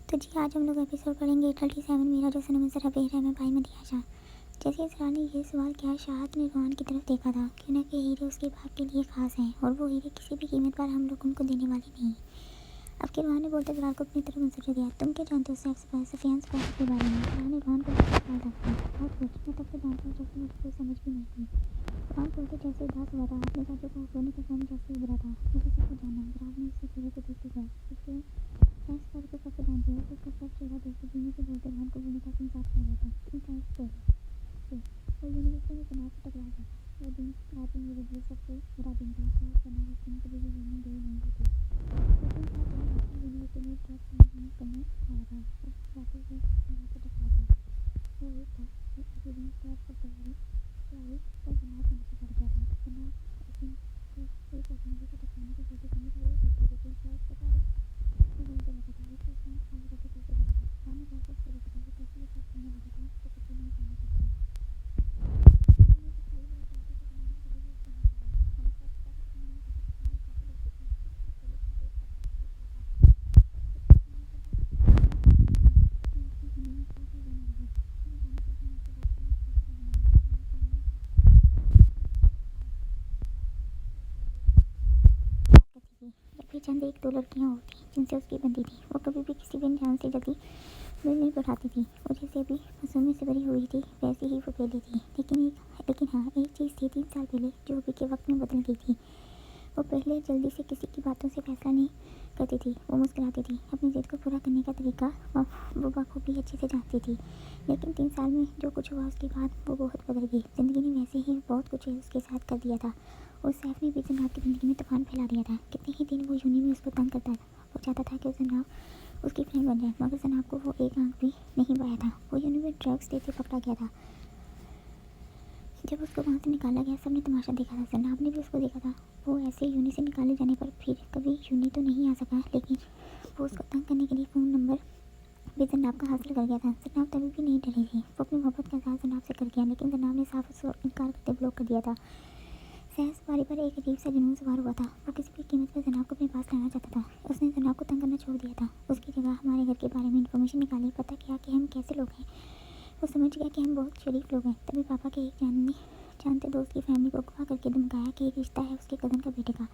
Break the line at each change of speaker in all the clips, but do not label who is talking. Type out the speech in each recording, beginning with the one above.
तो जी आज हम लोग एपिसोड पढ़ेंगे 37 मेरा जो सनम ज़रा बेर है मैं भाई मदियाशा। जैसे इसरा ने ये सवाल किया, शाहत ने रोहान की तरफ देखा था। क्यों ना कि हीरे उसके बाप के लिए खास हैं और वो हीरे किसी भी कीमत पर हम लोग उनको देने वाले नहीं। अब के रोहान ने बोलते इकरार को अपनी तरफ मंजूरी दिया। तुम क्या जानते हो सफियान सफारी के बारे में? इकरार ने रोहान को सवाल रखा। बहुत कुछ, मैं तब से जानता हूँ जब से मुझे कोई समझ भी नहीं थी। रोहान बोलते जैसे उदास हुआ था, अपने चाचू को सोने के समय जैसे उभरा था। मुझे सब कुछ जानना है। इकरार ने उसके चेहरे को देखते हुए उसके सैफ सफारी को सबसे जानती है। उसका सब चेहरा देखते धीमे से बोलते रोहान को बोलने का इंसाफ कर रहा था। इन साल पहले वो यूनिवर्सिटी में तनाव से टकरा गया था। वो दिन आज मेरे लिए सबसे बुरा दिन था। शायद तनाव उस दिन कभी भी भूलने गई नहीं होती। वो 3 साल पहले हॉस्टल यूनिवर्सिटी में ड्रग्स मैनेजमेंट करने आया था। और बातों से तनाव से टकरा गया। वो एक था जो एक्सीडेंट स्टाफ को सवारी से आई तो तनाव का नशा चढ़ गया था। तनाव उस दिन को एक अचंभे से टकराने को सोचते समय वो सोचते लेकिन शायद सफारी वो बोलते रहता था। एक शांत खाली करके चलते रहता था। खाने का कुछ रहता था। वो कैसे ये सब करने वाला था तो कुछ भी नहीं जानना सकता। लेकिन ये सब सही नहीं चाहते तो तनाव ने कभी भी उसको नहीं छोड़ा। हम सब सारे के तनाव में कैसे तनाव काफी लगते थे। कुछ साल पहले जब वो सब कुछ हो गया था कुछ खाने के लिए तो उसने खाने में साथ ले जाने लगा। उसने जाने से पहले उससे बात करना कैसे करने लगा। तनाव के मन में साफ करती थी। जब भी चंद एक दो लड़कियां होती जिनसे उसकी बनती थी, वो कभी भी किसी भी इंसान से जल्दी दिल नहीं बढ़ाती थी। वो जैसे अभी मासूमियत से भरी हुई थी वैसे ही वो पहले थी। लेकिन हाँ, एक चीज़ थी 3 साल पहले जो अभी के वक्त में बदल गई थी। वो पहले जल्दी से किसी की बातों से फैसला नहीं करती थी। वो मुस्कुराती थी। अपनी ज़िद को पूरा करने का तरीका वो बखूबी अच्छे से जानती थी। लेकिन 3 साल में जो कुछ हुआ उसके बाद वो बहुत बदल गई। ज़िंदगी ने वैसे ही बहुत कुछ उसके साथ कर दिया था। और सैफ ने भी जनाब की ज़िंदगी में तूफान फैला दिया था। कितने ही दिन वो यूनी में उसको तंग करता था। वो चाहता था कि जनाब उसकी फ्रेंड बन जाए, मगर जनाब को वो एक आंख भी नहीं पाया था। वो यूनी में ड्रग्स देते पकड़ा गया था। जब उसको वहाँ से निकाला गया सबने तमाशा देखा था। जनाब ने भी उसको देखा था। वो ऐसे यूनी से निकाले जाने पर फिर कभी यूनी तो नहीं आ सका, लेकिन वो उसको तंग करने के लिए फ़ोन नंबर भी जनाब का हासिल कर गया था। जनाब तभी भी नहीं डरी थी। वो अपनी मोहब्बत का इजहार जनाब से कर गया, लेकिन जनाब ने साफ उसको इनकार करते ब्लॉक कर दिया था। सहज सवारी पर एक अजीब सा जुनून सवार हुआ था। वो किसी भी कीमत पर जनाब को अपने पास लाना चाहता था। उसने जनाब को तंग करना छोड़ दिया था। उसकी जगह हमारे घर के बारे में इंफॉर्मेशन निकाली, पता किया कि हम कैसे लोग हैं। वो समझ गया कि हम बहुत शरीफ लोग हैं। तभी पापा के एक जानते दोस्त की फैमिली को अगवा करके धमकाया कि एक रिश्ता है उसके कज़न का बेटे का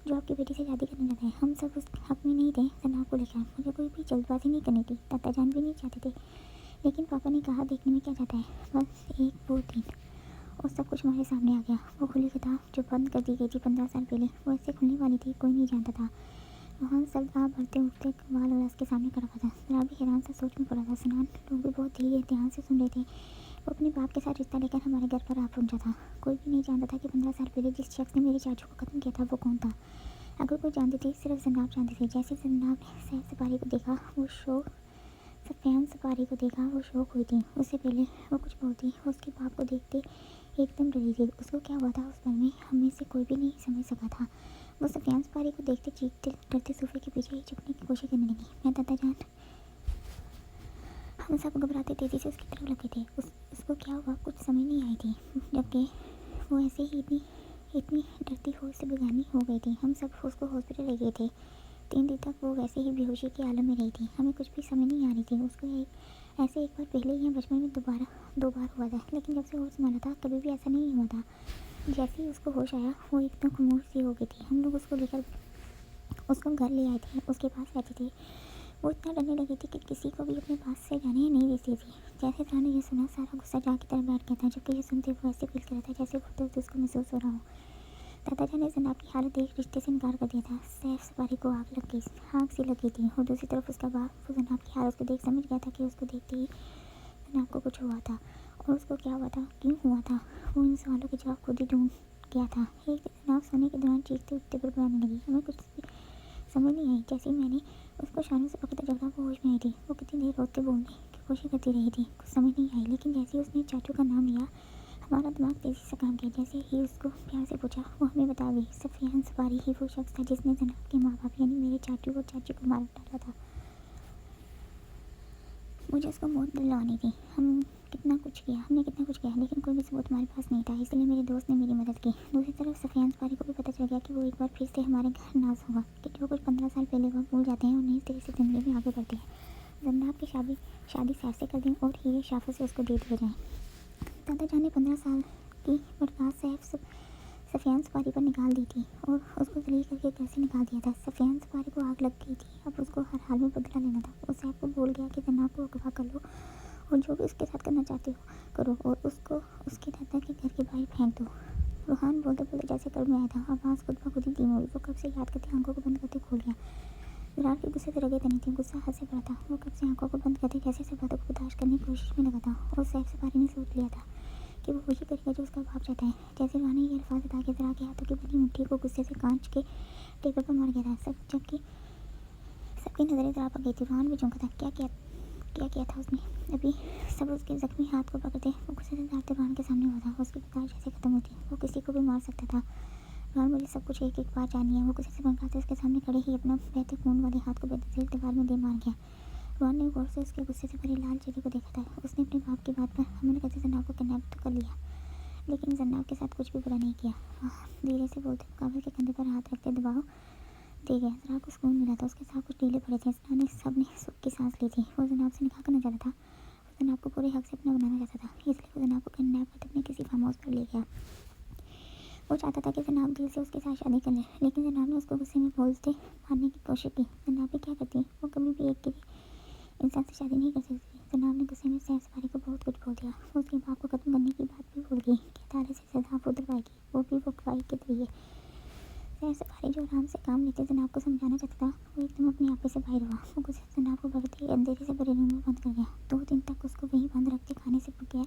जो आपकी बेटी से शादी करने जाता है। हम सब उस हक में नहीं थे जनाब को लेकर। मुझे कोई भी जल्दबाजी नहीं करनी थी। दादा जान भी नहीं चाहते थे, लेकिन पापा ने कहा देखने में क्या जाता है, बस एक वो दिन और सब कुछ हमारे सामने आ गया। वो खुली किताब जो बंद कर दी गई थी 15 साल पहले, वो ऐसे खुलने वाली थी कोई नहीं जानता था। वहाँ सब आप भरते उठते कमाल और के सामने खड़ा था। जरा भी हैरान सा सोच में पड़ा था। सनान लोग भी बहुत धीरे ध्यान से सुन रहे थे। वो अपने बाप के साथ रिश्ता लेकर हमारे घर पर आ पहुंचा था। कोई भी नहीं जानता था कि 15 साल पहले जिस शख्स ने मेरे चाचू को खत्म किया था वो कौन था। अगर कोई जानती थी सिर्फ जनाब जानती थी। जैसे जनाब ने सैफ सफारी को देखा वो शौक सफियान सफारी को देखा वो शौक हुई थी। उससे पहले वो कुछ बोलती वो उसके बाप को देखते एकदम डरी थी। उसको क्या हुआ था उस पल में हम में से कोई भी नहीं समझ सका था। वो सफियान सफारी को देखते चीखते डरते सोफे के पीछे ही छुपने की कोशिश करने लगी। मैं दादा जान हम सब घबराते तेजी से उसकी तरफ लगे थे। उसको क्या हुआ कुछ समझ नहीं आई थी, जबकि वो ऐसे ही इतनी डरती हुई उससे बेगानी हो गई थी। हम सब उसको हॉस्पिटल ले गए थे। 3 दिन तक वो वैसे ही बेहोशी के आलम में रही थी। हमें कुछ भी समझ नहीं आ रही थी। उसको ऐसे एक बार पहले ही बचपन में 2 बार हुआ था, लेकिन जब से होश संभाला था कभी भी ऐसा नहीं हुआ था। जैसे ही उसको होश आया वो एकदम खामोश सी हो गई थी। हम लोग उसको लेकर उसको घर ले आए थे, उसके पास रहती थी। वो इतना डरने लगी थी कि किसी को भी अपने पास से जाने नहीं देती थी। जैसे था ने ये सुना सारा गुस्सा जा की तरफ बैठ गया था, जबकि ये सुनते वो ऐसे फील कर रहा था जैसे वो दर्द उसको महसूस हो रहा हो। दादाजान ने जनाब की हालत देख रिश्ते से इनकार कर दिया था। सैफ सफारी को आग सी लगी थी और दूसरी तरफ उसका बाप वो जनाब की हालत को देख समझ गया था कि उसको देखते ही जनाब को कुछ हुआ था। और उसको क्या हुआ था, क्यों हुआ था, वो इन सवालों के जवाब खुद ही ढूंढ गया था। एक दिन जनाब सोने के दौरान चीखते उठते बड़बड़ाने लगी। हमें कुछ भी समझ नहीं आई। जैसे ही मैंने उसको शानों से पकड़ा झगड़ा वो होश में आई थी। वो कितनी देर रोते बोलने की कोशिश करती रही थी, कुछ समझ नहीं आई। लेकिन जैसे ही उसने चाचू का नाम लिया हमारा दिमाग तेज़ी से काम किया। जैसे ही उसको प्यार से पूछा वो हमें बता गई सफियान सफारी ही वो शख्स था जिसने जनाब के माँ बाप यानी मेरे चाचू और चाची को मार डाला था। मुझे उसको मौत दिलवानी थी। हमने कितना कुछ किया, लेकिन कोई भी सबूत हमारे पास नहीं था। इसलिए मेरे दोस्त ने मेरी मदद की। दूसरी तरफ सफियान सफारी को भी पता चल गया कि वो एक बार फिर से हमारे घर नाज होगा कि जो कुछ 15 साल पहले वो भूल जाते हैं और नई तरह से ज़िंदगी में आगे बढ़ते हैं। जन्नाब की शादी सैफ से कर दें और हीरे शाफा से उसको दे दिए जाएँ। दादा जान ने 15 साल की बर्बाद सफ़ियान सफारी पर निकाल दी थी और उसको जलील करके कैसे निकाल दिया था। सफ़ियान सफारी को आग लग गई थी। अब उसको हर हाल में बदला लेना था। वो सैफ को बोल गया कि जन्नाब को अगवा कर लो और जो भी उसके साथ करना चाहते हो करो और उसको उसके दादा के घर के बाहर फेंक दो। रूहान बोलते बोलते जैसे कर्ज में आया था। आवाज़ खुद ब खुद ही धीमी हुई। वो कब से याद करते आंखों को बंद करते खोल गया। जरार के गुस्से से रगे तनी थी। गुस्सा हद से बड़ा था। वो कब से आंखों को बंद करते कैसे सब बातों को बर्दाश्त करने की कोशिश में लगा था और सैफ सफारी ने सोच लिया था कि वो वही करेगा जो उसका बाप चाहता है। जैसे रूहान ने ये अल्फाज अदा के जरा के हाथों की बनी मुट्ठी को गुस्से से कांच के टेबल पर मार गया था। जबकि सबकी नज़रें जरा पर गई थी। रूहान भी चौंका था। क्या किया था उसने? अभी सब उसके जख्मी हाथ को पकड़ते वो गुस्से से दांतते रूहान के सामने हुआ था। उसकी बर्दाश्त जैसे खत्म हुई थी। वो किसी को भी मार सकता था। रूहान मुझे सब कुछ एक बार जानिए। वो गुस्से से भड़काते उसके सामने खड़े ही अपना बहते खून वाले हाथ को बेतज़ील दीवार में दे मार गया। रूहान ने गौर से उसके गुस्से से भरे लाल चेहरे को देखा था। उसने अपने बाप की बात पर अमल करते जन्नाब को किडनैप तो कर लिया लेकिन जन्नाब के साथ कुछ भी बुरा नहीं किया। धीरे से बोलते मुकाबले के कंधे पर हाथ रखते दबाव दे गया। जरा को सुकून मिला था। उसके साथ कुछ ढीले पड़े थे। सब ने सुख की सांस ली थी। वो जनाब से निकाह करना चाहता था। वो जनाब को पूरे हक से अपना बनाना चाहता था। इसलिए वो जनाब को किडनैप करके अपने किसी फार्म हाउस पर ले गया। वो चाहता था कि जनाब दिल से उसके साथ शादी कर ले लेकिन जनाब ने उसको गुस्से में बोलते मारने की कोशिश की। जनाब भी क्या करती, वो कभी भी एक इंसान से शादी नहीं कर सकती। जनाब ने गुस्से में सैफ सफारी को बहुत कुछ बोल दिया। वो उसके बाप को खत्म करने की बात भी भूल गई कि अदालत से सजा वो दिलवाएगी, वो भी वो गवाही के जरिए। सैफ सफारी जो आराम से काम लेते जनाब को समझाना चाहता था वो एकदम अपने आपे से बाहर हुआ। वो गुस्से से जनाब को बढ़ते अंधेरे से भरे रूम में बंद कर गया। 2 दिन तक उसको वहीं बंद रखते खाने से बगैर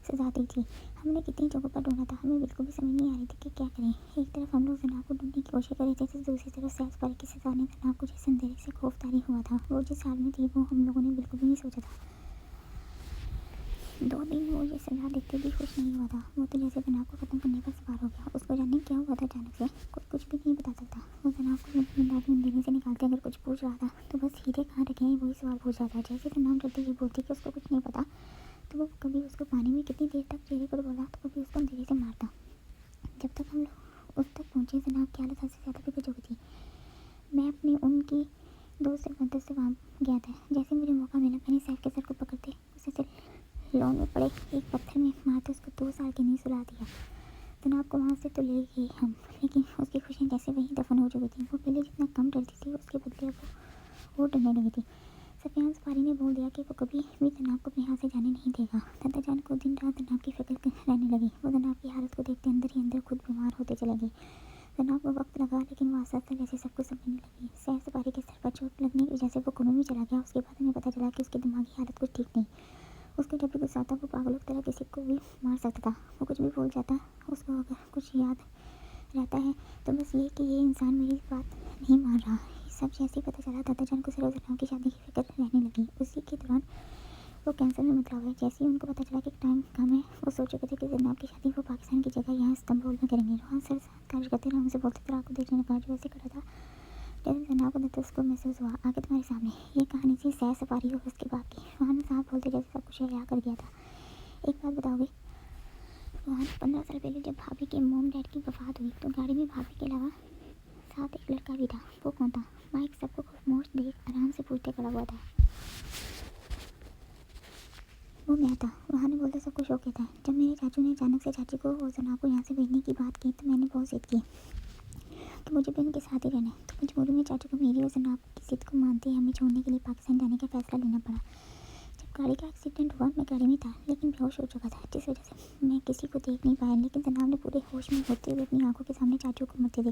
सजा दी थी। हमने कितनी जगहों पर ढूंढा था। हमें बिल्कुल भी समझ नहीं आ रही थी कि क्या करें। एक तरफ हम लोग जनाब को ढूंढने की कोशिश कर रहे थे तो दूसरी तरफ सैफ सफारी की सजा ने जनाब को जिस अंधेरे से खौफदारी हुआ था वो जिस हाल में थी वो हम लोगों ने बिल्कुल भी नहीं सोचा था। 2 दिन वो ये सजा देखते भी खुश नहीं हुआ था। वो तो जैसे जनाब को ख़त्म करने पर सवार हो गया। उसको जानने क्या हुआ था अचानक से कोई कुछ भी नहीं बता सकता। वो जनाब को अंधेरे से निकालते अगर कुछ पूछ रहा था तो बस हीरे कहाँ रखे हैं वही सवाल पूछ रहा था। जैसे जनाब जल्दी ये बोलती कि उसको कुछ नहीं पता तो वो कभी उसको पानी में कितनी देर तक चेहरे पर बोला तो कभी उसको अंधेरे से मारता। जब तक हम लोग उस तक पहुँचे जनाब की हालत हद से ज़्यादा बिगड़ चुकी थी। मैं अपनी उनकी दोस्त से मदद से वहाँ गया था। जैसे मुझे मौका मिला मैंने सैफ के सर को पकड़ते उसे से लॉन में पड़े एक पत्थर में मारते उसको 2 साल की नींद सुला दिया। जनाब को वहाँ से तो ले गए हम लेकिन उसकी खुशियाँ जैसे वहीं दफन हो चुकी थी। वो पहले जितना कम डरती थी उसके बदले अब वो डरने लगी थी। सफियान सफारी ने बोल दिया कि वो कभी भी जनाब को अपने हाथ से जाने नहीं देगा। दादा जान को दिन रात जनाब की फिक्र रहने लगी। वो जनाब की हालत को देखते अंदर ही अंदर खुद बीमार होते चले गए। जनाब को वक्त लगा लेकिन वो आस्ता आस्ता जैसे सब कुछ समझने लगी। सैफ सफारी के सर पर चोट लगने की वजह से वो कोमे में चला गया। उसके बाद हमें पता चला कि उसकी दिमागी हालत कुछ ठीक नहीं। उसको जब भी गुस्सा आता वो पागलों की तरह किसी को भी मार सकता था। वो कुछ भी बोल जाता। उसको अगर कुछ याद रहता है तो बस ये कि ये इंसान मेरी बात नहीं मान रहा। सब जैसे ही पता चला दादा जान को सिर्फ जनाब की शादी की फिक्र रहने लगी। उसी के दौरान वो कैंसर में मुबतला हुए। जैसे ही उनको पता चला कि टाइम कम है वो सोच चुके थे कि जनाब की शादी वो पाकिस्तान की जगह यहाँ इस्तांबुल में करेंगे। वहाँ सर साथ कार्य करते रहे उनसे बोलते थे आपको देखने का जो वैसे खड़ा था जैसे जनाब को दस्तक को महसूस हुआ। आगे तुम्हारे सामने ये कहानी थी सैफ सफारी और उसके बाप की। वहाँ साहब बोलते जैसे सब कुछ हया कर गया था। एक बात बताओगे वहाँ 15 साल पहले जब भाभी के मॉम डैड की वफात हुई तो गाड़ी में भाभी के अलावा साथ एक लड़का भी था। वो कौन था? माइक सबको खामोश देख आराम से पूछते खड़ा हुआ था। वो मैं था। वहाँ ने बोलते सब कुछ ओके था। जब मेरे चाचू ने अचानक से चाची को और जनाब को यहाँ से भेजने की बात की तो मैंने बहुत जिद की कि मुझे भी उनके साथ ही रहना है। तो मजबूरी में चाचू को मेरी और जनाब की जिद को मानते ही हमें छोड़ने के लिए पाकिस्तान जाने का फैसला लेना पड़ा। जब गाड़ी का एक्सीडेंट हुआ मैं गाड़ी में था लेकिन बेहोश हो चुका था जिस वजह से मैं किसी को देख नहीं पाया। लेकिन जनाब ने पूरे होश में होते हुए अपनी आंखों के सामने चाचू को मरते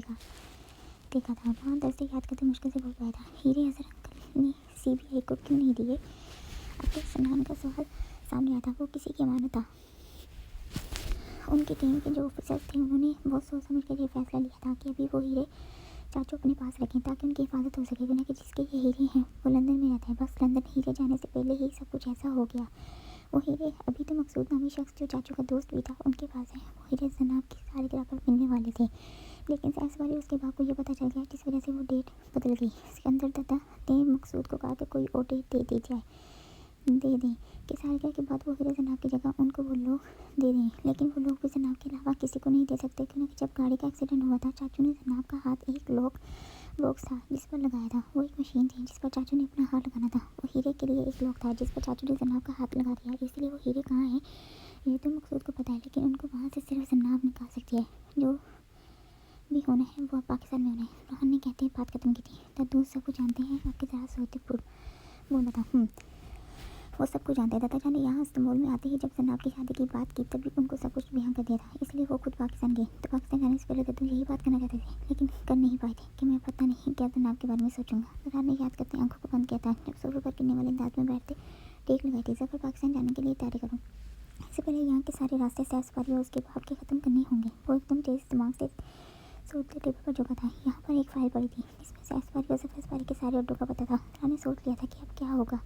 देखा था। वहाँ दर्द याद करते मुश्किल से बोल पाया था हीरे हज़र अंकल ने CBI को क्यों नहीं दिए? अब्दुल सनान का सवाल सामने आया था। वो किसी की अमानत था। उनकी टीम के जो ऑफिसर्स थे उन्होंने बहुत सोच समझ कर ये फैसला लिया था कि अभी वो हीरे चाचू अपने पास रखें ताकि उनकी हिफाजत हो सके। बिना कि जिसके ये हीरे हैं वो लंदन में रहते हैं। बस लंदन हीरे जाने से पहले ही सब कुछ ऐसा हो गया। वो हीरे अभी तो मकसूद नामी शख्स जो चाचू का दोस्त भी था उनके पास है। वो हीरे जनाब की सालगिरह पर मिलने वाले थे लेकिन सैफ सफारी उसके बाप को ये पता चल गया जिस वजह से वो डेट बदल गई। सिकंदर दादा ने मकसूद को कहा कि कोई और डेट दे दें कि सालगिरह के बाद वो हीरे जनाब की जगह उनको वो लोग दे दें। लेकिन वो लोग भी जनाब के अलावा किसी को नहीं दे सकते क्योंकि जब गाड़ी का एक्सीडेंट हुआ था चाचू ने जनाब का हाथ एक लोग बॉक्स था जिस पर लगाया था वो एक मशीन थी जिस पर चाचू ने अपना हाथ लगाना था। वो हीरे के लिए एक लॉक था जिस पर चाचू ने जनाब का हाथ लगा दिया। इसलिए वो हीरे कहाँ है ये तो मकसूद को पता है, लेकिन उनको वहाँ से सिर्फ जनाब निकाल सकती है। जो भी होना है वो अब पाकिस्तान में होना है। रोहन ने कहते ही बात खत्म की थी। दादू सब कुछ जानते हैं आपके ज़रा सोते बोला था। वो सब कुछ जानते हैं। दादाजान ने यहाँ इस्तांबुल में आते ही जब जनाब की शादी की बात की तभी उनको सब कुछ बयान कर दिया था। इसलिए वो खुद पाकिस्तान गए। तो पाकिस्तान जाने से पहले दादू यही बात करना चाहते थे लेकिन कर नहीं पाए थे कि मैं पता नहीं क्या जनाब के बारे में सोचूंगा। रात ने याद करते आंखों को बंद किया था। जब सोफे पर गिरने वाले अंदाज में बैठते टेक लगाई थी। जफर पाकिस्तान जाने के लिए तैयारी करूँ, इससे पहले यहाँ के सारे रास्ते सैर सपारी और उसके बाप के ख़त्म करने होंगे। वो एकदम तेज दिमाग से सोचते टेबल पर झुका था। यहाँ पर एक फाइल पड़ी थी जिसमें सैर सपारी और सफर सपारी के सारे अड्डों का पता था। रात ने सोच लिया था कि अब क्या होगा।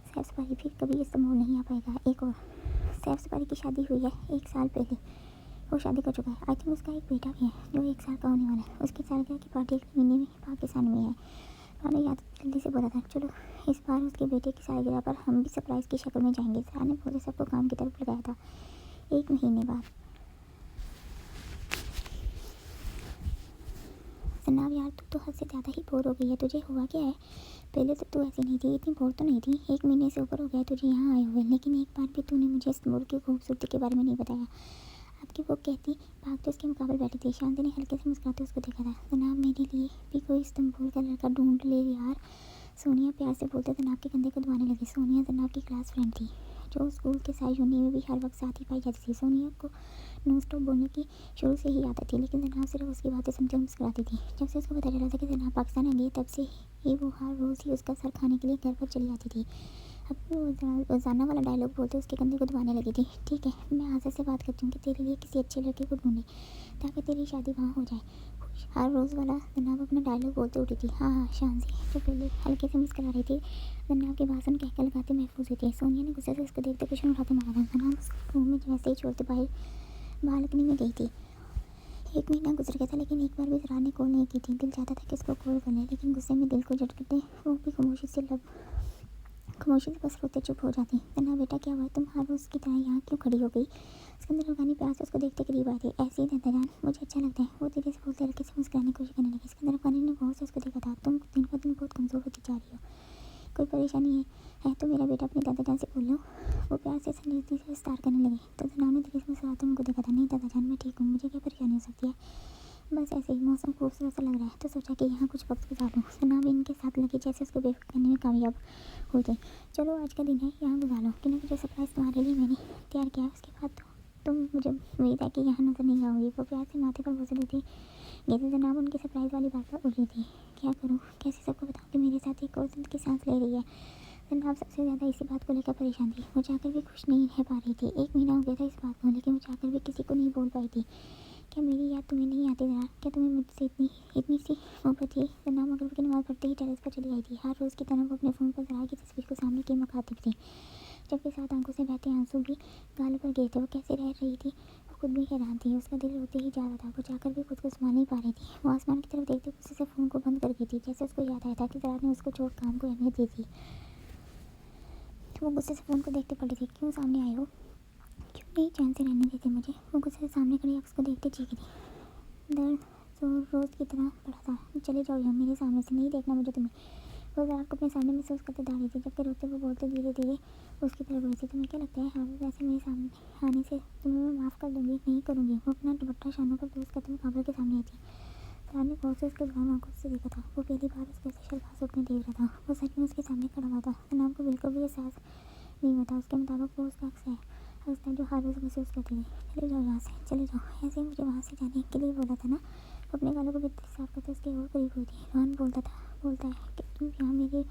सैर सपारी फिर कभी इस्तांबुल नहीं आ पाएगा। एक और सैर सपारी की शादी हुई है 1 साल पहले, वो शादी कर चुका है। आई थिंक उसका एक बेटा भी है जो 1 साल का होने वाला है। उसकी सालगिरह की पार्टी अगले महीने में पाकिस्तान में है। रानी याद जल्दी से बोला था, चलो इस बार उसके बेटे की सालगिरह पर हम भी सरप्राइज़ की शक्ल में जाएंगे। सराह ने बोले सबको काम की तरफ लगाया था। 1 महीने बाद जनाब यार तू तो हद से ज़्यादा ही बोर हो गई है। तुझे हुआ क्या है? पहले तो तू ऐसी नहीं थी, इतनी बोर तो नहीं थी। 1 महीने से ऊपर हो गया तुझे यहाँ आए हुए, लेकिन एक बार भी तूने मुझे इस्तांबुल की खूबसूरती के बारे में नहीं बताया। आपकी वो कहती भाग तो उसके मुकाबले बैठी थी। शांति ने हल्के से मुस्कुराते उसको देखा था। जनाब मेरे लिए भी कोई इस्तांबुल का लड़का ढूंढ ले यार। सोनिया प्यार से बोलते जनाब के कंधे को दबाने लगी। सोनिया जनाब की क्लास फ्रेंड थी जो स्कूल के सारी यूनियन में भी हर वक्त साथ ही पाई जाती थी। सोनिया को नॉन स्टॉप बोलने की शुरू से ही आदत थी, लेकिन जनाब सिर्फ उसकी बातें सुनकर मुस्कुराती थी। जब से उसको पता चला था कि जनाब पाकिस्तान आ गई तब से ही वो हर रोज़ ही उसका सर खाने के लिए घर पर चली आती थी। अब वो रोज़ाना वाला डायलॉग बोलते उसके कंधे को दबाने लगी थी। ठीक है मैं आज़ा से बात करती हूँ कि तेरे लिए किसी अच्छे लड़के को ढूंढे ताकि तेरी शादी वहाँ हो जाए। हर रोज़ वाला जनाब अपना डायलॉग बोलते उठी थी। हाँ हाँ शांति जो पहले हल्के से मुस्कुरा रही थी जनाब के भाषण कहकर लगाते महफूज हुई थी। सोनिया ने गुस्से से उसको देखते कुछ उठाते मारा था। जनाब उसको रूम में जैसे ही छोड़ते बाहर बालकनी में गई थी। 1 महीना गुजर गया था लेकिन एक बार भी जरा ने कॉल नहीं की थी। दिल चाहता था कि उसको कॉल कर ले लेकिन गुस्से में दिल को झटकते वो भी खामोशी से बस रोते चुप हो जाती। जना बेटा क्या हुआ, तुम हर रोज़ की तरह यहाँ क्यों खड़ी हो गई? सिकंदर रुखानी प्यार से उसको देखते करीब आए थे। ऐसे ही दादा जान मुझे अच्छा लगता है। वो धीरे से बोलते हल्के से मुस्कुराने की कोशिश करने लगी। सिकंदर रुखानी ने बहुत से उसको देखा था। तुम दिन ब दिन बहुत कमज़ोर होती जा रही हो, कोई परेशानी है तो मेरा बेटा अपने दादा जान से बोल लो। वो प्यार से संजीदगी से विस्तार करने लगी। तो जनाब ने धीरे से मुस्कुराते उनको देखा था। नहीं दादा जान मैं ठीक हूँ, मुझे क्या परेशानी हो सकती है, बस ऐसे ही मौसम खूबसूरत सा लग रहा है तो सोचा कि यहाँ कुछ वक्त गुजार लूँ। जनाब इनके साथ लगे जैसे उसको बेवकूफ़ करने में कामयाब हुए थे। चलो आज का दिन है यहाँ गुजार लो, क्योंकि जो सरप्राइज़ तुम्हारे लिए मैंने तैयार किया उसके बाद तो तुम मुझे उम्मीद है कि यहाँ नजर नहीं आओगी। वो प्यार से माथे पर बोझ लेती गई। जनाब उनकी सरप्राइज़ वाली बात पर उड़ी थी। क्या करूँ, कैसे सबको बताऊँ कि मेरे साथ एक और दिल की सांस ले रही है। जनाब सबसे ज़्यादा इसी बात को लेकर परेशान थी। वो जाकर भी खुश नहीं रह पा रही थी। 1 महीना हो गया था इस बात को, लेकिन वो जाकर भी किसी को नहीं बोल पाई थी। क्या मेरी याद तुम्हें नहीं आती जरा? क्या तुम्हें मुझसे इतनी सी मोहब्बत थी? जनाब मगरिब की नमाज़ पढ़ते ही टेरेस पर चली आई थी। हर रोज़ की तरह वो अपने फ़ोन पर ज़रा की तस्वीर को सामने की मुखातिब थी, जबकि साथ आंखों से बहते आंसू भी गालों पर गिरते। वो कैसे रह रही थी वो खुद भी हैरान थी। उसका दिल रोते ही जा रहा था। वो जाकर भी खुद को संभाल नहीं पा रही थी। वो आसमान की तरफ देखते गुस्से से फ़ोन को बंद कर गई थी। जैसे उसको याद आया था कि जरा ने उसको छोड़ काम को अहमियत दी थी। वो गुस्से से फ़ोन को देखते पड़ी थी। क्यों सामने आए हो, क्यों नहीं चैन से रहने देते मुझे? वो गुस्से से सामने खड़ी उसको देखते चीखी थी। दर्द जोर रोज़ की तरह बढ़ा था। चले जाओ यहाँ मेरे सामने से, नहीं देखना मुझे तुम्हें। वो जरा को अपने सामने महसूस करते दाढ़ी थी, जबकि रोते वो बोलते धीरे धीरे उसकी तरफ बढ़ी थी। तुम्हें क्या लगता है हाँ वैसे मेरे सामने आने से तुम्हें मैं माफ़ कर दूँगी? नहीं करूँगी। वो अपना दुपट्टा शानों पर दोस्त करते मुकाबले के सामने आई थी। सराहने ने गौर से उसके ब्राउन आंखों से देखा था। वो पहली बार उसको ऐसे शर्माए सपने देख रहा था। वो सच में उसके सामने खड़ा हुआ था। जनाब को बिल्कुल भी एहसास नहीं हुआ था। उसके मुताबिक वो उसका अक्स है जो हर रोज़ महसूस करती थी। चले जाओ यहाँ से, चले जाओ। ऐसे ही मुझे वहाँ से जाने के लिए बोला था ना। वो अपने गालों को बिल्कुल साफ करते उसके और करीब हुई थी। रोहन बोलता है कि तुम यहाँ मेरे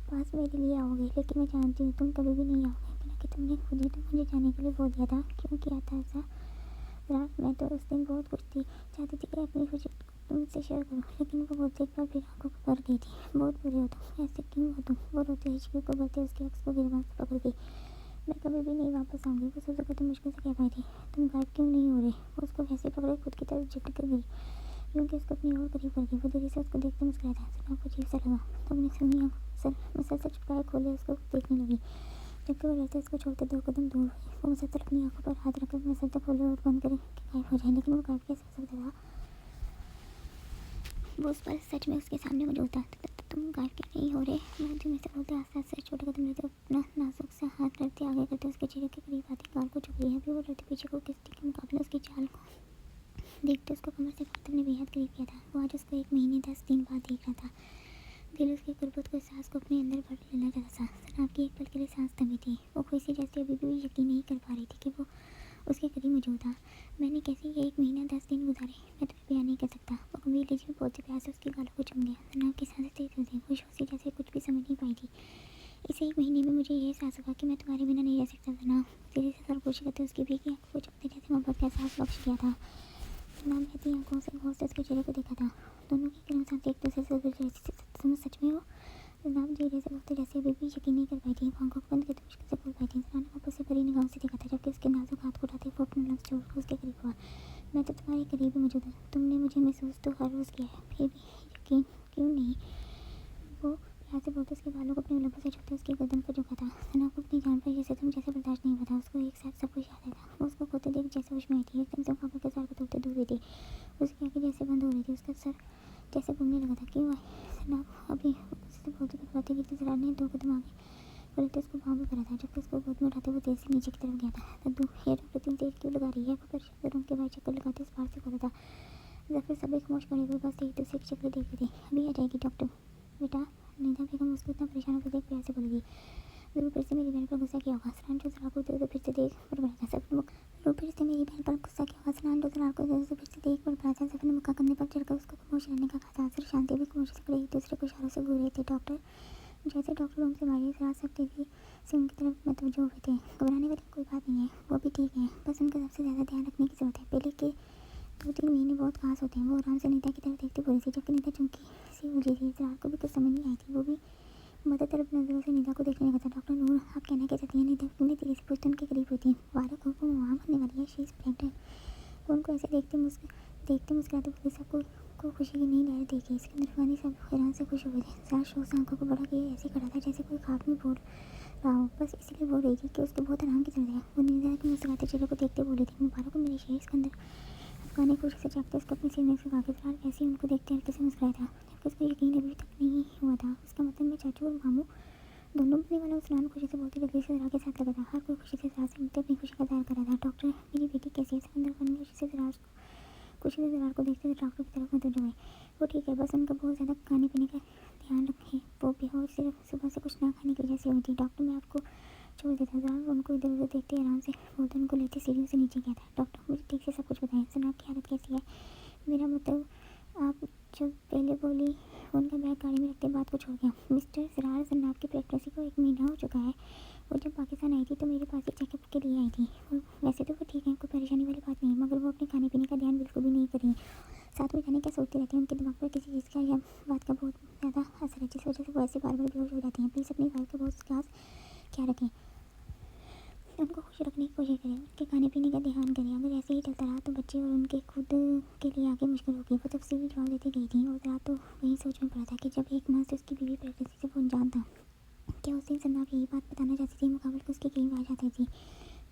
पास मेरे लिए आओगे, लेकिन मैं जानती हूँ तुम कभी भी नहीं आओगे, बिना कि तुमने खुद ही तो मुझे जाने के लिए बोल दिया था। क्यों किया था ऐसा? रात मैं तो उस दिन बहुत खुश थी, चाहती थी कि अपनी खुशी तुमसे शेयर करूँ, लेकिन वो बहुत एक बार फिर आंखों को भर गई थी। बहुत बुरे हो तुम, ऐसे क्यों हो तुम? वो रोते हिचकी को भरते उसके अक्स को गिरबान से पकड़ गई। मैं कभी भी नहीं वापस आऊँगी, वो सोच कर मुश्किल से कह पाई थी। तुम गायब क्यों नहीं हो रहे? वो उसको वैसे पकड़े खुद की तरफ झटक गई, क्योंकि उसको अपनी और करीब कर गई। वो धीरे से उसको देखते मुस्कुराया था। सुना को अजीब सा लगा तो अपनी सुनी सर से चुपकाए खोले उसको देखने लगी, जबकि वो रहते उसको छोड़ते 2 कदम दूर हुई। वो मुसलसल अपनी आंखों पर हाथ रखकर मुसलसल खोले और बंद करे कि गायब हो जाए, लेकिन वो गायब कैसे हो सकता था? वो उस पर सच में उसके सामने मौजूद था। तुम गायब क्यों नहीं हो रहे? मुझे में से बोलते आस्ते आस्ते छोटे कदम लेते अपना नाजुक सा हाथ करते आगे करते उसके चेहरे के करीब आते गाल को चुप लिया। अभी वो डरते पीछे को किस्ती के मुकाबले उसकी चाल को देखते उसको कमर से काटते अपने बेहद करीब किया था। वो आज उसको 1 महीने 10 दिन बाद देख रहा था। दिल उसकी गुर्बत को एहसास को अपने अंदर भर लेना चाहता था। सनाब की एक पल के लिए सांस थमी थी। वो खुशी से जैसे अभी भी यकीन नहीं कर पा रही थी कि वो उसके करीब मौजूद था। मैंने कैसे ये 1 महीना 10 दिन गुजारे मैं तुम्हें बयान नहीं कर सकता। वो गंभीर लहजे में बोलते प्यार से उसके गालों को चुम गया। सनाब की सांसें तेज हो गई। खुश होती जैसे कुछ भी समझ नहीं पाई थी। इस 1 महीने में मुझे ये एहसास हुआ कि मैं तुम्हारे बिना नहीं रह सकता। सनाब तेजी से सरगोशी करते उसकी भीगी आंखों को चुमते जैसे मोहब्बत का एहसास बख्श किया था। सनाब बहती आंखों से गौर से उसके चेहरे को देखा था। दोनों की गर्म सांसें एक दूसरे से गुजर रही थी। सच में हो? जनाब धीरे से बोलते जैसे अभी भी यकीन नहीं कर पाई थी। आंखों को बंद करके मुश्किल से बोल पाई थी। सना ने वापस से बड़ी निगाहों से देखा था जबकि उसके नाजुक हाथ को उठाते वो अपना लफ्ज़ छोड़कर उसके करीब हुआ। मैं तो तुम्हारे करीब ही मौजूद हूँ। तुमने मुझे महसूस तो हर रोज़ किया है फिर भी यकीन क्यों नहीं? वो प्यार से बोलते उसके बालों को अपने लबों से छूते उसकी गर्दन पर झुका था। सना को अपनी जान पर जैसे तुम जैसे बर्दाश्त नहीं हुआ था। उसको एक साथ सब कुछ याद आया था। वो उसको खोते देख जैसे होश में आई थी। एकदम से मुकाबले के सर को तोड़ते दूर हुई थी। उसकी आंखें जैसे बंद हो रही थी। उसका सर जैसे घूमने लगा था। क्यों सना अभी उससे बोलते घबराते गिरते जरा ने 2 कदम आगे बढ़ते उसको बाहों में भरा था। जबकि उसको गोद में उठाते वो तेज से नीचे की तरफ गया था। दद्दू ये डॉक्टर इतनी तेज क्यों लगा रही है? वो परेशान कर उनके भाई चक्कर लगाते इस बार से बोला था। जफर सभी खामोश खड़े हुए बस एक दूसरे की शक्ल देख रहे थे। अभी आ जाएगी डॉक्टर बेटा। निदा बेगम उसको इतना परेशान होकर देख प्यार से बोलेगी। जरूर फिर से मेरी बहन पर गुस्सा किया होगा। सनान जो जरा को इधर फिर से देख बड़बड़ा सफर मुख जरूर फिर से मेरी बहन पर गुस्सा किया होगा। सनान जो जरा को इधर फिर से देख बड़बड़ा सफर ने मुक्का करने पर चढ़कर उसको खामोश रहने का कहा था। सर शांति भी खामोशी से खड़े एक दूसरे को इशारों से घूर रहे थे। डॉक्टर जैसे डॉक्टर रूम से बाहर जरा सब तेजी से उनकी तरफ मतवज्जो हुए थे। घबराने वाली कोई बात नहीं है। वो भी ठीक है। बस उनका सबसे ज़्यादा ध्यान रखने की ज़रूरत है। पहले के 2-3 महीने बहुत खास होते हैं। वो आराम से नीता की तरफ देखती बोली थी जबकि नीता चुमकी सी उलझी थी। जरा को भी कुछ समझ नहीं आई थी। वो भी मदद तरफ नजरों से निदा को देखने लगा था। डॉक्टर नूर आप कहना क्या चाहती हैं? निदा ने तेजी से पूछते उनके करीब हुई थी। मुबारक हो वो वहाँ बनने वाली है। She is pregnant. वो उनको ऐसे देखते मुस्कुराते बोले सबको को खुशी की नई लहर देखी। सिकंदर फानी सब हैरान से खुश हुए थे। सारा शोर से आंखों को बड़ा किए ऐसे खड़ा था जैसे कोई ख्वाब में बोल रहा हो। बस इसलिए बोल रही थी कि उसको बहुत आराम की जरूरत है। वो निदा के मुस्कुराते चेहरे को देखते बोली थी मुबारक हो मेरे शेर। सिकंदर अफगानी खुशी से चाहते उसको अपने सीने से काफी फिलहाल वैसे ही उनको देखते हल्के से मुस्कुराया था जबकि उसको यकीन अभी तक नहीं हुआ था। उसका मतलब मैं चाचू और मामू दोनों बनने वाला उस्मान खुशी से बोलते जल्दी से जरा के साथ लगा था। हर कोई खुशी से जरा से मिलते अपनी खुशी का जाहिर कर रहा था। डॉक्टर मेरी बेटी कैसी है? सिकंदर खान खुशी से जरार को देखते हुए डॉक्टर की तरफ मुतवज्जो हुए। वो ठीक है बस उनका बहुत ज़्यादा खाने पीने का ध्यान रखें। वो बेहोश सिर्फ सुबह से कुछ ना खाने की वजह से हुई थी। डॉक्टर मैं आपको छोड़ देता। जरार उनको इधर उधर देखते आराम से बोलते उनको लेते सीढ़ियों से नीचे गया था। डॉक्टर मुझे ठीक से सब कुछ बताएं। सनाब की हालत कैसी है? मेरा मतलब आप जब पहले बोली उनका बैग गाड़ी में रखते बात को छोड़ गया। मिस्टर जरार जन्नाब की प्रेगनेंसी को 1 महीना हो चुका है। वो जब पाकिस्तान आई थी तो मेरे पास एक चेकअप के लिए आई थी। वैसे तो वो ठीक है कोई परेशानी वाली बात नहीं है मगर वो अपने खाने पीने का ध्यान बिल्कुल भी नहीं करी। साथ में जाने क्या सोचती रहती है। उनके दिमाग पर किसी चीज़ का या बात का बहुत ज़्यादा असर है जिस वजह से वो ऐसे बार बार बेहोश हो जाती हैं। प्लीज़ अपनी वाइफ का बहुत खास ख्याल रखें। उनको खुश रखने की कोशिश करें। उनके खाने पीने का ध्यान करें। अगर ऐसे ही चलता रहा तो बच्चे और उनके खुद के लिए आगे मुश्किल होगी। वो तफसीली जवाब देती गई थी और रात तो वही सोच में पड़ा था कि जब 1 माह से उसकी बीवी प्रेगनेंसी से वो अनजान था। क्या उस दिन सन्नाब यही बात बताना चाहती थी? मुकाबले को उसकी कई बार जाती थी।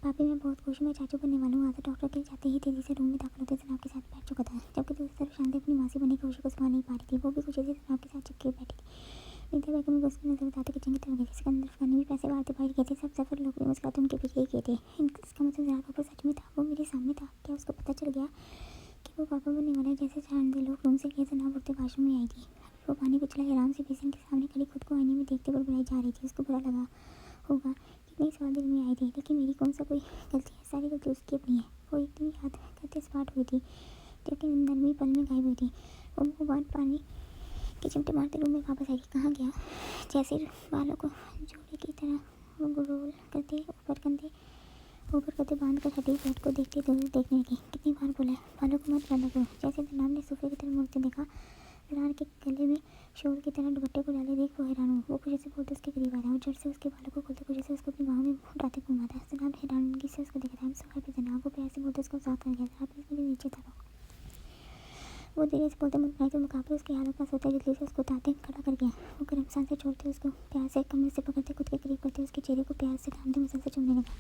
पापी मैं बहुत खुश हूँ मैं चाचू बनने वाला हूँ। आधा डॉक्टर के जाते ही तेजी से रूम में दाखिल होते जनाब के साथ बैठ चुका था जबकि दूसरी तरफ शांति अपनी मासी बनी की खुशी को संभाल नहीं पा रही थी। वो भी खुशी से जनाब के साथ चिपके बैठी थी। निदा बेगम को उसकी नजर उतारते किचन की तरफ गई। सिकंदर अफगानी भी पैसे बाहर बाहर गए थे। सब सफर लोग भी मुस्कुराते उनके पीछे ही गए थे। इसका मतलब जरा पापा सच में था। वो मेरे सामने था। क्या उसको पता चल गया कि वो पापा बनने वाला है? जैसे जानते लोग रूम से गए जनाब उठते वाशरूम में आई थी। अभी वो पानी कुचला आराम से बेसिन के सामने खड़ी खुद को आईने में देखते बड़बड़ाई जा रही थी। उसको बुरा लगा होगा कितने सवाल दिल में आए थे लेकिन मेरी कौन सा कोई गलती है? सारी गलती उसकी अपनी है। वो एकदम याद करते स्पार्ट हुई थी जबकि नरमी पल में गायब हुई थी। वो बात पानी के चिमटे मारते रूम में वापस आई थी। कहाँ गया? जैसे बालों को जोड़े की तरह वो रोल करते ऊपर करते बांध कर हटी बेड को देखते दूर देखने लगी। कितनी बार बोला बालों को मत बांधा करो। जैसे जनाब ने सोफे की तरफ मुड़ते देखा जरार के गले में शोर की तरह दुपट्टे को डाले देख वो हैरान हुआ। वो खुशी से बोलते उसके करीब आया और जड़ से उसके बालों को खोलते खुशी से उसको अपनी बाहों में उठाते घूमा था। जनाब हैरानगी से उसको देखा था। सवाल पे जनाब वो प्यार से बोलते उसको साथ कर गया। जनाब प्लीज मुझे नीचे उतारो। वो धीरे से बोलते मुस्कुराए तो मुकाबले उसकी हालत का सोता जल्दी से उसको उतारते खड़ा कर गया। वो गर्म सांसें छोड़ते उसको प्यार से कमर से पकड़ते खुद के करीब करते उसके चेहरे को प्यार से थामते मसल से चूमने लगा।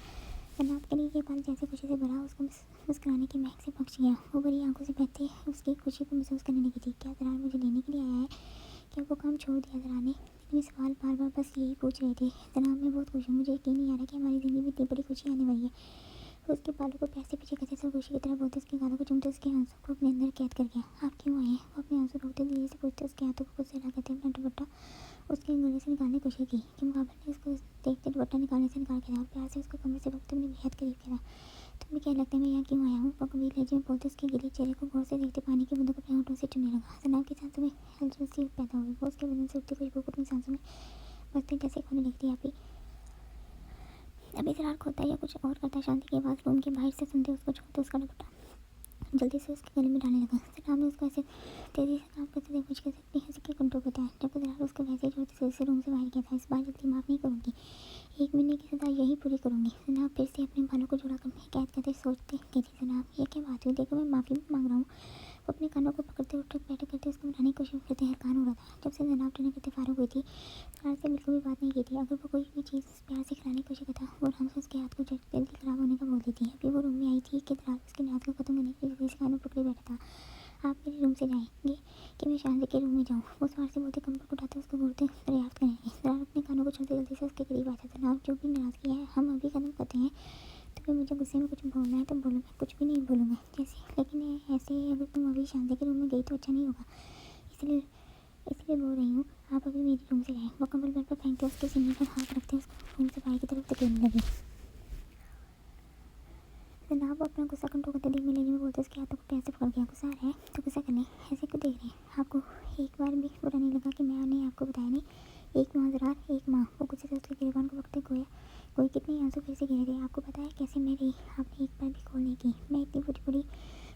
जनाब के लिए ये बात जैसे खुशी से भरा उसको मुस्कुराने की महक से पहुँच गया। वो बड़ी आंखों से बहती उसकी खुशी को महसूस करने लगी थी। क्या जरार मुझे लेने के लिए आया है? क्या वो काम छोड़ दिया जरार ने? लेकिन ये सवाल बार बार बस यही पूछ रहे थे। जनाब मैं बहुत खुश हूँ, मुझे यकीन नहीं आ रहा कि हमारी ज़िंदगी में इतनी बड़ी खुशी आने वाली है। वो उसके बालों को पैसे पीछे करते सब खुशी की तरह बोलते उसके गालों को चूमते उसके आंसू को अपने अंदर कैद कर गया। आप क्यों आए हैं? वो अपने आंसू रोकते धीरे से पूछते उसके हाथों को खुद से हिला करते अपना दुपट्टा उसके गले से निकालने की कोशिश की कि मुकाबले ने उसको देखते दुपट्टा निकालने से इनकार किया और प्यार से उसको कमरे से रोकते अपने बेहद करीब किया। तुम्हें क्या लगता है मैं यहाँ क्यों आया हूँ? वो गंभीर लहजे में बोलते उसके गिले चेहरे को गौर से देखते पानी की बूंदों को अपने होठों से चुनने लगा। जनाब की सांसों में हलचल सी पैदा हुई। वो उसके बदन से उठती खुशबू को अपनी सांसों में बसते जैसे खोने लगती। अभी जरार खोता या कुछ और करता शांति की आवाज़ रूम के बाहर से सुनते उसको छोड़ते उसका दुपट्टा जल्दी से उसके गले में डालने लगा। जनाब ने उसको ऐसे तेज़ी से काम करते देख मुझे अपनी हंसी के कंट्रोल बताया। जब जरार उसको वैसे ही छोड़ते से रूम से बाहर किया था। इस बार जल्दी माफ़ नहीं करूँगी, 1 महीने की सज़ा यही पूरी करूँगी। जनाब फिर से अपने बालों को जुड़ा कर कैद करते सोचते गई थी। जनाब ये क्या बात हुई? देखो मैं माफ़ी भी मांग रहा हूँ। वो अपने कानों को पकड़ते उठ बैठे करते उसको मनाने की कोशिश करते हैरान हो रहा था। जब से जनाब ट्रेनिंग करते फारूक हुई थी जनाब से बिल्कुल भी बात नहीं की थी। अगर वो कोई भी चीज़ प्यार से खिलाने की कोशिश करता वो आराम से उसके हाथ को जल्दी खराब होने का बोलती थी। अभी वो रूम में आई थी कि जनाब उसकी नाक को खत्म करने के लिए जल्दी से कानों पकड़े बैठा था। आप मेरे रूम से जाएंगे कि मैं शांति के रूम में जाऊँ? वो सवार से बोलते कमर को उठाते उसको घूरते दरियाफ्त करेंगे। जनाब अपने कानों को छोड़ते जल्दी से उसके करीब आता। जनाब जो भी नाराज़गी है हम अभी खत्म करते हैं। तुम्हें मुझे गुस्से में कुछ बोलना है तो बोलो, मैं कुछ भी नहीं बोलूँगा जैसे, लेकिन ऐसे अगर तुम अभी शांति के रूम में गई तो अच्छा नहीं होगा, इसलिए इसलिए बोल रही हूँ आप अभी मेरे रूम से जाएँ। वो कंबल बेड पर फेंकते उसके सीने पर हाथ रखते उसको रूम से बाहर की तरफ धकेलने लगे। जनाब वो अपना गुस्सा कंट्रोल करते धीमे लहजे में बोलते उसके हाथों को प्यार से पकड़ गया। गुस्सा आ रहा है तो गुस्सा करने ऐसे क्यों देख रहे हैं? आपको एक बार भी बुरा नहीं लगा कि मैंने आपको बताया नहीं? एक माँ जरार एक माँ। वो गुस्से से उसके गिरेबान को पकड़ते गोया कोई कितने आंसू फिर से गिरे थे। आपको पता है कैसे मैं रही? आपने एक बार भी कॉल नहीं की। मैं इतनी बड़ी बड़ी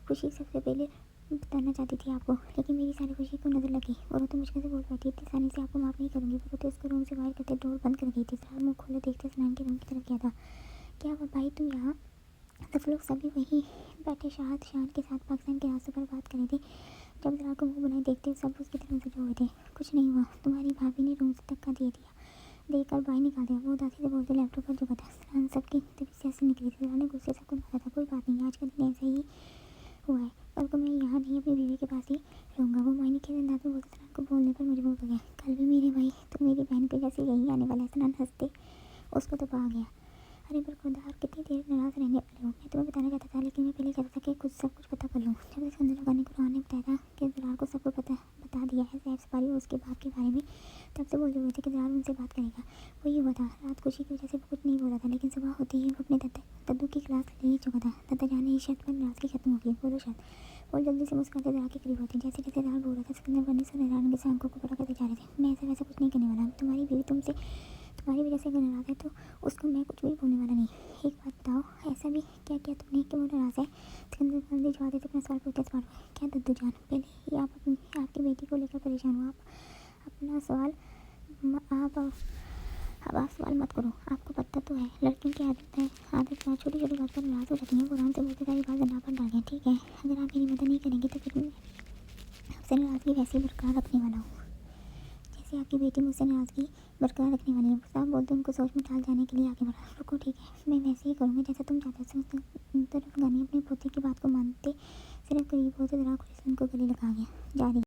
खुशी सबसे पहले बताना चाहती थी आपको, लेकिन मेरी सारी खुशी को नज़र लगी और तो मुझको से बोल बैठी इतनी आसानी से आपको माफ़ नहीं करूँगी। वो तो उसको रूम से बाहर करते डोर बंद कर गई थी। जरार मुँह खोले देखते स्नान के रूम की तरफ गया था। क्या हुआ भाई तुम यहाँ? सब लोग सभी वहीं बैठे शाहद शान के साथ पाकिस्तान के रास्तों पर बात कर रहे थे। जब जरा को मुँह बनाए देखते सब उसकी तरफ नजर हुए थे। कुछ नहीं हुआ, तुम्हारी भाभी ने रूम से धक्का दे दिया, देकर बाहर निकाल दिया। वो उदासी से बोलते लैपटॉप पर झुका था। सरान सबकी तभी से ऐसे निकली थी। ने गुस्से से सबको मारा था। कोई बात नहीं, आज का दिन ऐसा ही हुआ है, कल को मैं यहाँ नहीं अपनी बीवी के पास ही रहूँगा। वो मायने के अंदाज में बोलते सरान को बोलने पर मजबूर हो गया। कल भी मेरे भाई तो मेरी बहन के जैसे यही आने वाला है। सरान हंसते उसको दबा गया। अरे पर खुदा आप कितनी देर नाराज़ रहने वाले हो? मैं तुम्हें बताना चाहता था लेकिन मैं पहले चाहता था कि खुद सब कुछ पता कर लूँ। जब से सिकंदर लगाने को रोहान ने बताया था कि जरार को सब कुछ बता दिया है सैफ सफारी और उसके बाप के बारे में, तब से बोल रहे थे कि जरार उनसे बात करेगा। वही हुआ था। रात खुशी की वजह से वो कुछ नहीं बोला था, लेकिन सुबह होते ही वो अपने दद्दू की क्लास ले ही चुका था। दादा जाने ही शर्त पर नाराज़गी खत्म हो गई। बोलो शर्त। वो जल्दी से मुस्कुराते जरार के करीब होते जैसे जैसे जरार बोल रहा था सिकंदर बनने से नाराज़गी से आंखों को बड़ा करते जा रहे थे। मैं ऐसा वैसा कुछ नहीं करने वाला। तुम्हारी बीवी तुम्हारी वजह से अगर नाराज़ है तो उसको मैं कुछ भी बोलने वाला नहीं। एक बात बताओ, ऐसा भी क्या किया तुमने कि वो नाराज़ है? सिकंदर जल्दी जवाब देते अपना सवाल पूछते सवाल क्या दद्दू जान? पहले ही आप अपनी आपकी बेटी को लेकर परेशान हो। आप अपना सवाल आप अब आप सवाल मत करो। आपको पता तो है लड़कियों की आदत बात छोटी छोटी बात पर नाराज़ हो जाती है। वो आराम से बोलते सारी बात जनाब पर डाल गए। ठीक है, अगर आप मेरी मदद नहीं करेंगे तो फिर मैं आपसे नाराज़गी वैसे ही बरकरार रखने वाला हूँ जैसे आपकी बेटी मुझसे नाराज़गी बरकरार रखने वाली है। साहब बोलते उनको सोच में डाल जाने के लिए आगे बढ़ा। रुको ठीक है, मैं वैसे ही करूँगा जैसा तुम चाहते हो। तरफ गानी अपने पोते की बात को मानते सिर्फ करीब होते जरा खुशी से उनको गले लगा गया। जारी